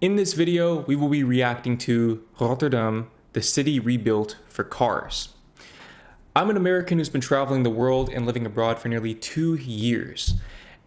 In this video, we will be reacting to Rotterdam, the city rebuilt for cars. I'm an American who's been traveling the world and living abroad for nearly 2 years,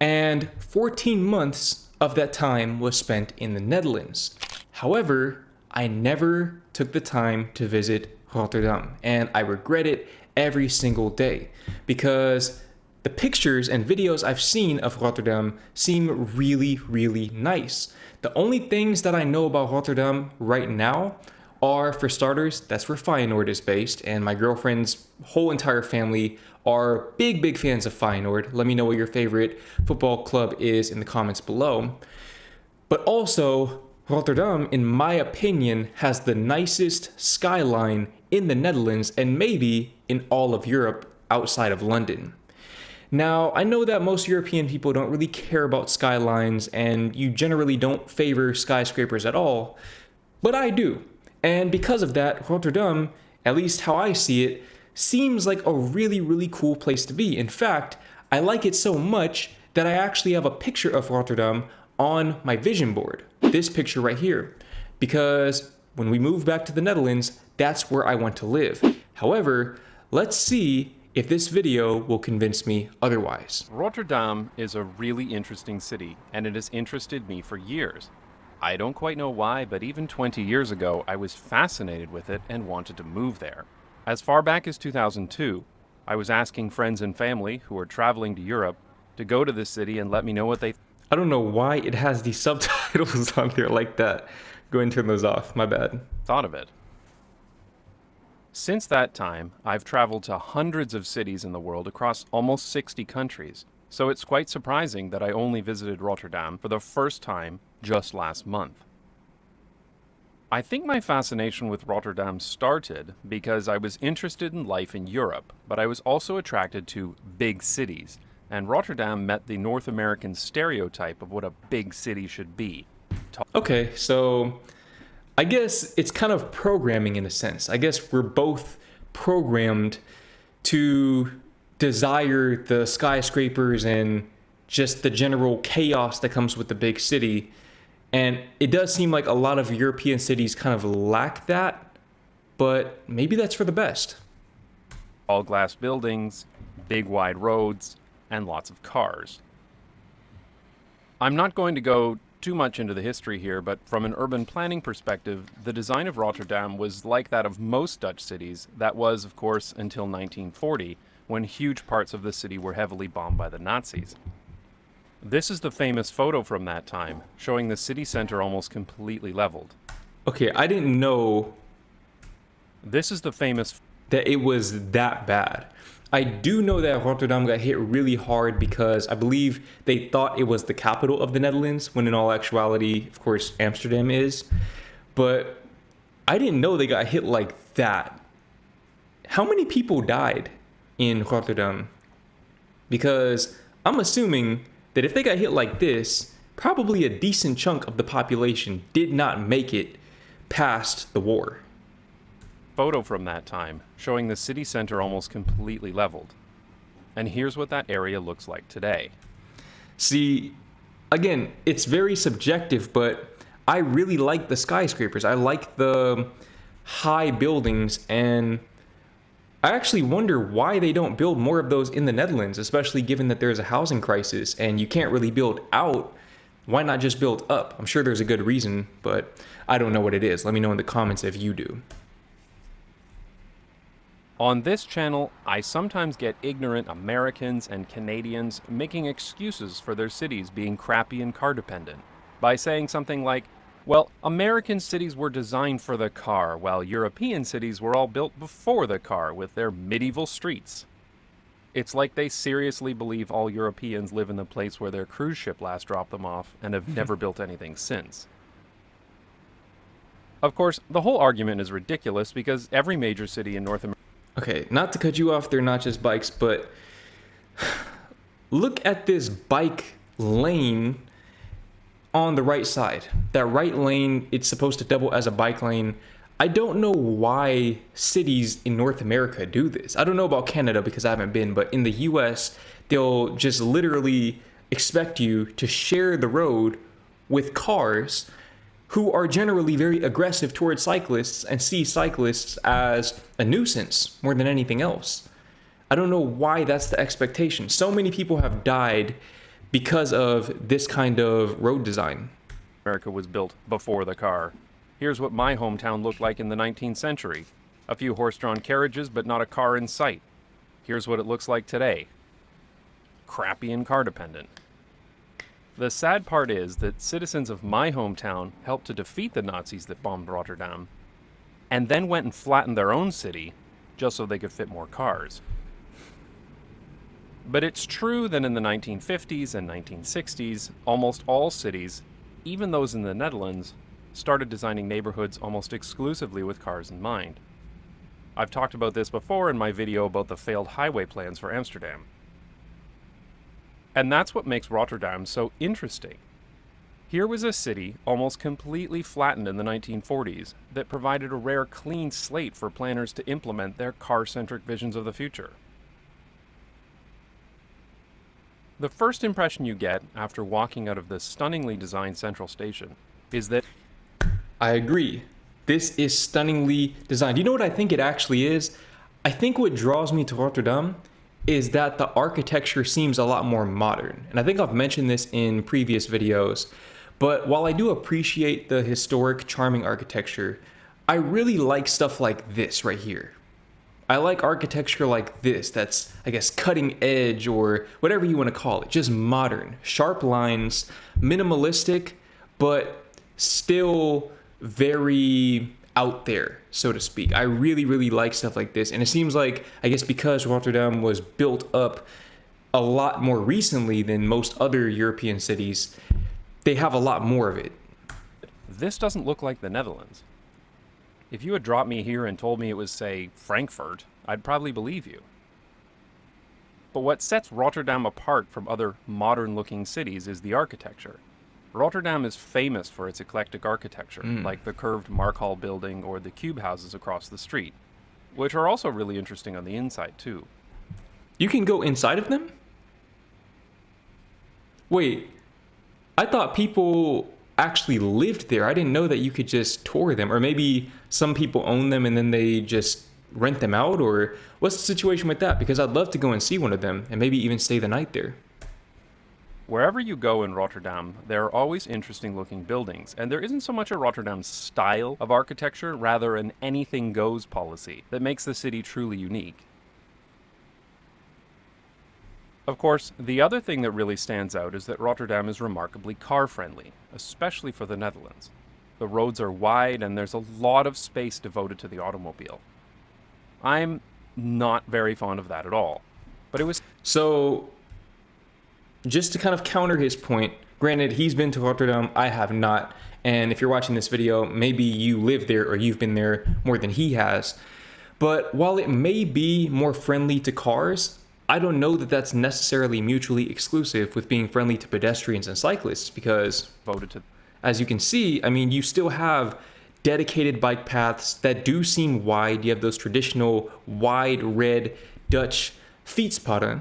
and 14 months of that time was spent in the Netherlands. However, I never took the time to visit Rotterdam, and I regret it every single day because the pictures and videos I've seen of Rotterdam seem really nice. The only things that I know about Rotterdam right now are, for starters, that's where Feyenoord is based, and my girlfriend's whole entire family are big fans of Feyenoord. Let me know what your favorite football club is in the comments below. But also, Rotterdam, in my opinion, has the nicest skyline in the Netherlands and maybe in all of Europe outside of London. Now, I know that most European people don't really care about skylines and you generally don't favor skyscrapers at all, but I do. And because of that, Rotterdam, at least how I see it, seems like a really cool place to be. In fact, I like it so much that I actually have a picture of Rotterdam on my vision board. This picture right here. Because when we move back to the Netherlands, that's where I want to live. However, let's see if this video will convince me otherwise. Rotterdam is a really interesting city, and it has interested me for years. I don't quite know why, but even 20 years ago, I was fascinated with it and wanted to move there. As far back as 2002, I was asking friends and family who were traveling to Europe to go to this city and let me know what they I don't know why it has these subtitles on there like that. Go ahead and turn those off, my bad. thought of it. Since that time, I've traveled to hundreds of cities in the world across almost 60 countries, so it's quite surprising that I only visited Rotterdam for the first time just last month. I think my fascination with Rotterdam started because I was interested in life in Europe, but I was also attracted to big cities, and Rotterdam met the North American stereotype of what a big city should be. Okay, so I guess it's kind of programming in a sense. I guess we're both programmed to desire the skyscrapers and just the general chaos that comes with the big city. And it does seem like a lot of European cities kind of lack that, but maybe that's for the best. All glass buildings, big wide roads, and lots of cars. I'm not going to go too much into the history here, but from an urban planning perspective, the design of Rotterdam was like that of most Dutch cities. That was, of course, until 1940, when huge parts of the city were heavily bombed by the Nazis. This is the famous photo from that time, showing the city center almost completely leveled. Okay, I didn't know This is the famous that it was that bad. I do know that Rotterdam got hit really hard because I believe they thought it was the capital of the Netherlands, when in all actuality, of course, Amsterdam is. But I didn't know they got hit like that. How many people died in Rotterdam? Because I'm assuming that if they got hit like this, probably a decent chunk of the population did not make it past the war. photo from that time, showing the city center almost completely leveled. And here's what that area looks like today. See, again, it's very subjective, but I really like the skyscrapers. I like the high buildings, and I actually wonder why they don't build more of those in the Netherlands, especially given that there's a housing crisis and you can't really build out. Why not just build up? I'm sure there's a good reason, but I don't know what it is. Let me know in the comments if you do. On this channel, I sometimes get ignorant Americans and Canadians making excuses for their cities being crappy and car dependent by saying something like, well, American cities were designed for the car, while European cities were all built before the car with their medieval streets. It's like they seriously believe all Europeans live in the place where their cruise ship last dropped them off and have never built anything since. Of course, the whole argument is ridiculous because every major city in North America. Okay, not to cut you off, they're not just bikes, but look at this bike lane on the right side. That right lane, it's supposed to double as a bike lane. I don't know why cities in North America do this. I don't know about Canada because I haven't been, but in the US, they'll just literally expect you to share the road with cars who are generally very aggressive towards cyclists and see cyclists as a nuisance more than anything else. I don't know why that's the expectation. So many people have died because of this kind of road design. America was built before the car. Here's what my hometown looked like in the 19th century. A few horse-drawn carriages, but not a car in sight. Here's what it looks like today. Crappy and car-dependent. The sad part is that citizens of my hometown helped to defeat the Nazis that bombed Rotterdam, and then went and flattened their own city just so they could fit more cars. But it's true that in the 1950s and 1960s, almost all cities, even those in the Netherlands, started designing neighborhoods almost exclusively with cars in mind. I've talked about this before in my video about the failed highway plans for Amsterdam. And that's what makes Rotterdam so interesting. Here was a city almost completely flattened in the 1940s that provided a rare clean slate for planners to implement their car-centric visions of the future. The first impression you get after walking out of this stunningly designed central station is that I agree. This is stunningly designed. You know what I think it actually is? I think what draws me to Rotterdam is that the architecture seems a lot more modern. And I think I've mentioned this in previous videos, but while I do appreciate the historic, charming architecture, I really like stuff like this right here. I like architecture like this that's, I guess, cutting edge or whatever you want to call it, just modern, sharp lines, minimalistic, but still very out there, so to speak. I really, really like stuff like this. And it seems like, I guess because Rotterdam was built up a lot more recently than most other European cities, they have a lot more of it. this doesn't look like the Netherlands. If you had dropped me here and told me it was, say, Frankfurt, I'd probably believe you. But what sets Rotterdam apart from other modern-looking cities is the architecture. Rotterdam is famous for its eclectic architecture, like the curved Markhal building or the cube houses across the street, which are also really interesting on the inside, too. You can go inside of them? Wait, I thought people actually lived there. I didn't know that you could just tour them, or maybe some people own them and then they just rent them out, or what's the situation with that? Because I'd love to go and see one of them and maybe even stay the night there. Wherever you go in Rotterdam, there are always interesting looking buildings, and there isn't so much a Rotterdam style of architecture, rather an anything goes policy that makes the city truly unique. Of course, the other thing that really stands out is that Rotterdam is remarkably car-friendly, especially for the Netherlands. The roads are wide and there's a lot of space devoted to the automobile. I'm not very fond of that at all, but it was... So, just to kind of counter his point, granted, he's been to Rotterdam, I have not, and if you're watching this video, maybe you live there or you've been there more than he has. But while it may be more friendly to cars, I don't know that that's necessarily mutually exclusive with being friendly to pedestrians and cyclists, because voted to... as you can see, I mean, you still have dedicated bike paths that do seem wide. You have those traditional wide red Dutch fietspaden,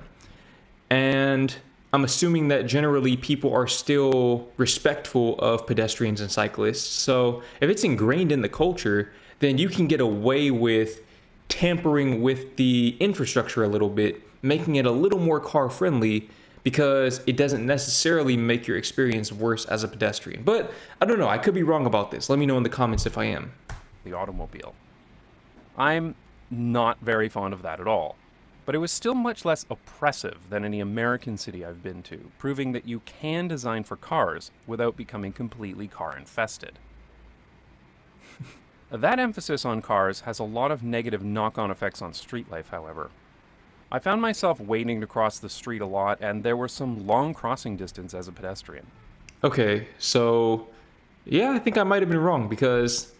and I'm assuming that generally people are still respectful of pedestrians and cyclists. So if it's ingrained in the culture, then you can get away with tampering with the infrastructure a little bit, making it a little more car friendly, because it doesn't necessarily make your experience worse as a pedestrian. But I don't know, I could be wrong about this. Let me know in the comments if I am. the automobile. I'm not very fond of that at all. But it was still much less oppressive than any American city I've been to, proving that you can design for cars without becoming completely car-infested. That emphasis on cars has a lot of negative knock-on effects on street life, however. I found myself waiting to cross the street a lot, and there were some long crossing distance as a pedestrian. Okay, so yeah, I think I might have been wrong, because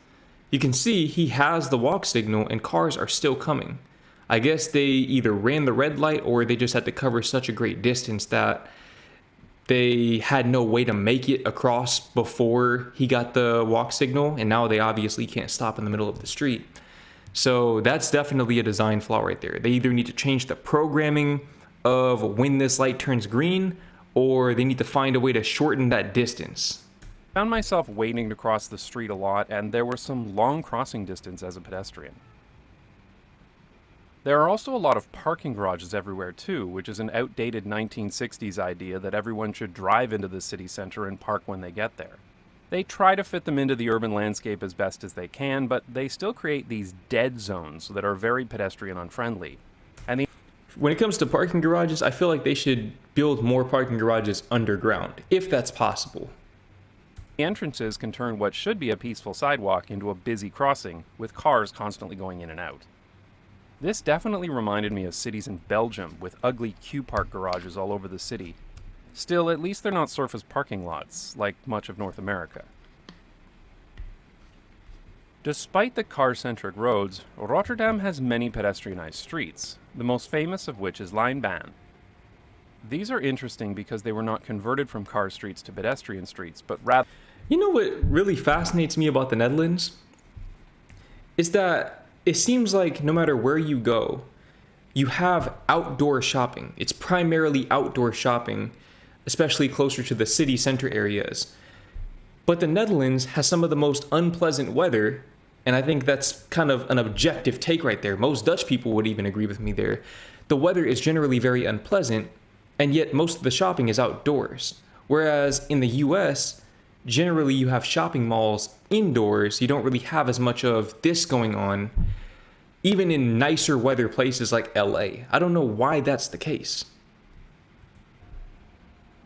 you can see he has the walk signal and cars are still coming. I guess they either ran the red light or they just had to cover such a great distance that they had no way to make it across before he got the walk signal, and now they obviously can't stop in the middle of the street. So that's definitely a design flaw right there. They either need to change the programming of when this light turns green, or they need to find a way to shorten that distance. Found myself waiting to cross the street a lot, and there were some long crossing distance as a pedestrian. There are also a lot of parking garages everywhere too, which is an outdated 1960s idea that everyone should drive into the city center and park when they get there. They try to fit them into the urban landscape as best as they can, but they still create these dead zones that are very pedestrian unfriendly. And the When it comes to parking garages, I feel like they should build more parking garages underground, if that's possible. entrances can turn what should be a peaceful sidewalk into a busy crossing, with cars constantly going in and out. This definitely reminded me of cities in Belgium with ugly Q-Park garages all over the city. Still, at least they're not surface parking lots, like much of North America. Despite the car-centric roads, Rotterdam has many pedestrianized streets, the most famous of which is Lijnbaan. These are interesting because they were not converted from car streets to pedestrian streets, but rather... You know what really fascinates me about the Netherlands? Is that it seems like no matter where you go, you have outdoor shopping. It's primarily outdoor shopping, especially closer to the city center areas. But the Netherlands has some of the most unpleasant weather, and I think that's kind of an objective take right there. Most Dutch people would even agree with me there. The weather is generally very unpleasant, and yet most of the shopping is outdoors. Whereas in the US, generally you have shopping malls indoors. You don't really have as much of this going on, even in nicer weather places like LA. I don't know why that's the case.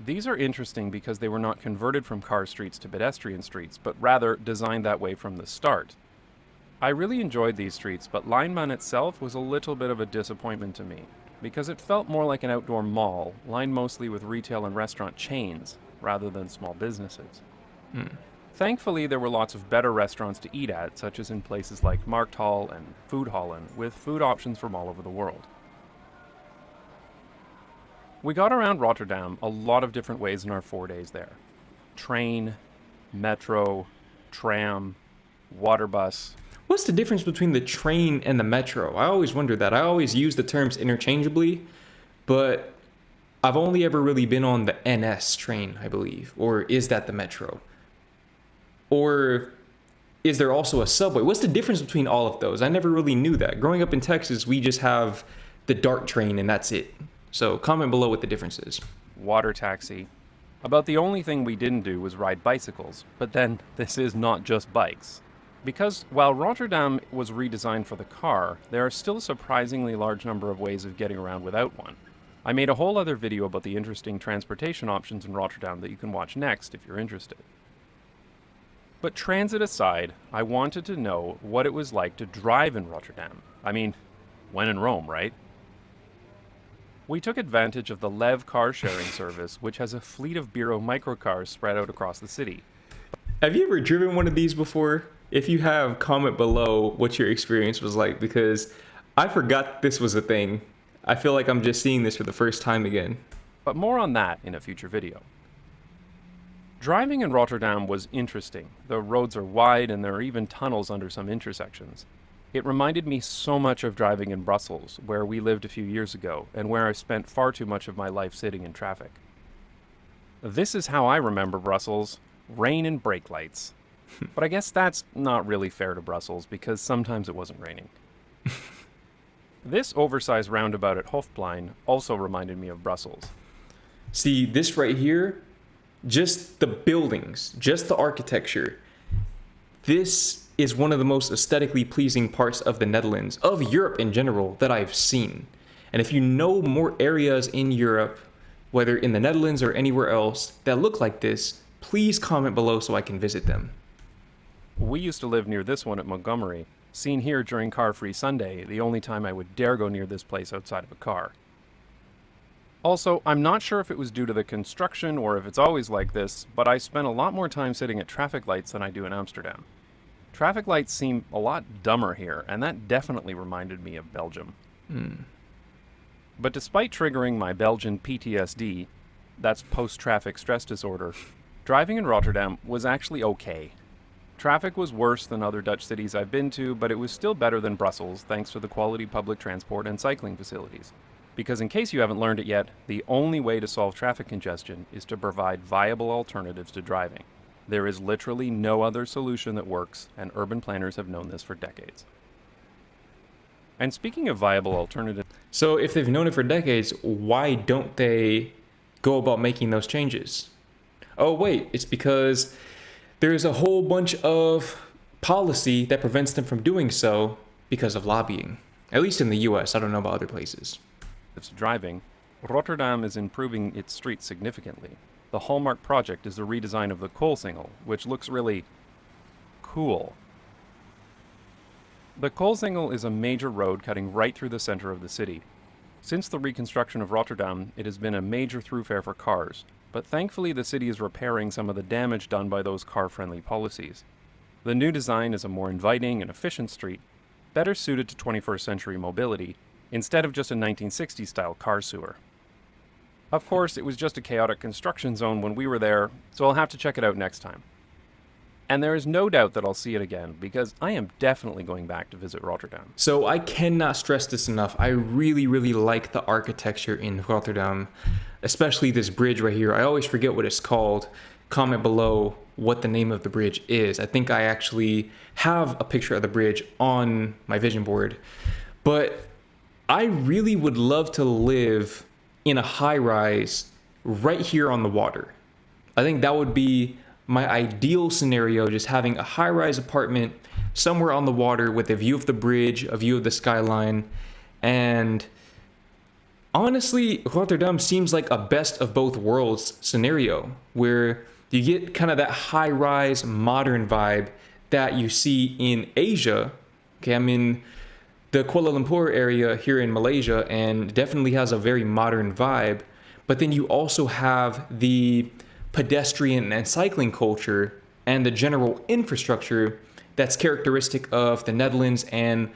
These are interesting because they were not converted from car streets to pedestrian streets, but rather designed that way from the start. I really enjoyed these streets, but Lijnbaan itself was a little bit of a disappointment to me, because it felt more like an outdoor mall, lined mostly with retail and restaurant chains, rather than small businesses. Thankfully, there were lots of better restaurants to eat at, such as in places like Markthal and Foodhallen, with food options from all over the world. We got around Rotterdam a lot of different ways in our 4 days there. Train, metro, tram, water bus. What's the difference between the train and the metro? I always wondered that. I always use the terms interchangeably, but I've only ever really been on the NS train, I believe. Or is that the metro? Or is there also a subway? What's the difference between all of those? I never really knew that. Growing up in Texas, we just have the DART train and that's it. So comment below what the difference is. Water taxi. About the only thing we didn't do was ride bicycles, but then this is not just bikes. Because while Rotterdam was redesigned for the car, there are still a surprisingly large number of ways of getting around without one. I made a whole other video about the interesting transportation options in Rotterdam that you can watch next if you're interested. But transit aside, I wanted to know what it was like to drive in Rotterdam. I mean, when in Rome, right? We took advantage of the Lev car sharing service, which has a fleet of Bureau microcars spread out across the city. Have you ever driven one of these before? If you have, comment below what your experience was like, because I forgot this was a thing. I feel like I'm just seeing this for the first time again. But more on that in a future video. Driving in Rotterdam was interesting. The roads are wide and there are even tunnels under some intersections. It reminded me so much of driving in Brussels, where we lived a few years ago, and where I spent far too much of my life sitting in traffic. This is how I remember Brussels: rain and brake lights. But I guess that's not really fair to Brussels, because sometimes it wasn't raining. This oversized roundabout at Hofplein also reminded me of Brussels. See, this right here, just the buildings, just the architecture, this is one of the most aesthetically pleasing parts of the Netherlands, of Europe in general, that I've seen. And if you know more areas in Europe, whether in the Netherlands or anywhere else, that look like this, please comment below so I can visit them. We used to live near this one at Montgomery, seen here during Car-Free Sunday, the only time I would dare go near this place outside of a car. Also, I'm not sure if it was due to the construction or if it's always like this, but I spent a lot more time sitting at traffic lights than I do in Amsterdam. Traffic lights seem a lot dumber here, and that definitely reminded me of Belgium. But despite triggering my Belgian PTSD, that's post-traffic stress disorder, driving in Rotterdam was actually okay. Traffic was worse than other Dutch cities I've been to, but it was still better than Brussels thanks to the quality public transport and cycling facilities. Because in case you haven't learned it yet, the only way to solve traffic congestion is to provide viable alternatives to driving. There is literally no other solution that works, and urban planners have known this for decades. And speaking of viable alternatives, So if they've known it for decades, why don't they go about making those changes? Oh, wait, it's because there's a whole bunch of policy that prevents them from doing so because of lobbying. At least in the US, I don't know about other places. driving, Rotterdam is improving its streets significantly. The hallmark project is the redesign of the Koolsingel, which looks really cool. The Koolsingel is a major road cutting right through the center of the city. Since the reconstruction of Rotterdam, it has been a major thoroughfare for cars, but thankfully the city is repairing some of the damage done by those car-friendly policies. The new design is a more inviting and efficient street, better suited to 21st century mobility, instead of just a 1960s-style car sewer. Of course, it was just a chaotic construction zone when we were there, so I'll have to check it out next time. And there is no doubt that I'll see it again, because I am definitely going back to visit Rotterdam. So I cannot stress this enough. I really, really like the architecture in Rotterdam, especially this bridge right here. I always forget what it's called. Comment below what the name of the bridge is. I think I actually have a picture of the bridge on my vision board. But I really would love to live in a high-rise right here on the water. I think that would be my ideal scenario, just having a high-rise apartment somewhere on the water with a view of the bridge, a view of the skyline. And honestly, Rotterdam seems like a best of both worlds scenario where you get kind of that high-rise modern vibe that you see in Asia. Okay, I'm in the Kuala Lumpur area here in Malaysia and definitely has a very modern vibe. But then you also have the pedestrian and cycling culture and the general infrastructure that's characteristic of the Netherlands and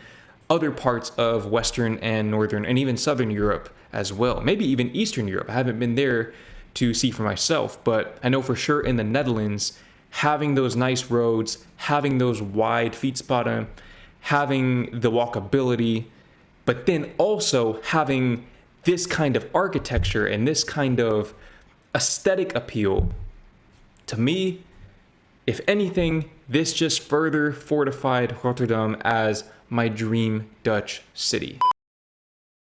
other parts of Western and Northern and even Southern Europe as well. Maybe even Eastern Europe. I haven't been there to see for myself, but I know for sure in the Netherlands, having those nice roads, having those wide fietspaden, having the walkability, but then also having this kind of architecture and this kind of aesthetic appeal. To me, if anything, this just further fortified Rotterdam as my dream Dutch city.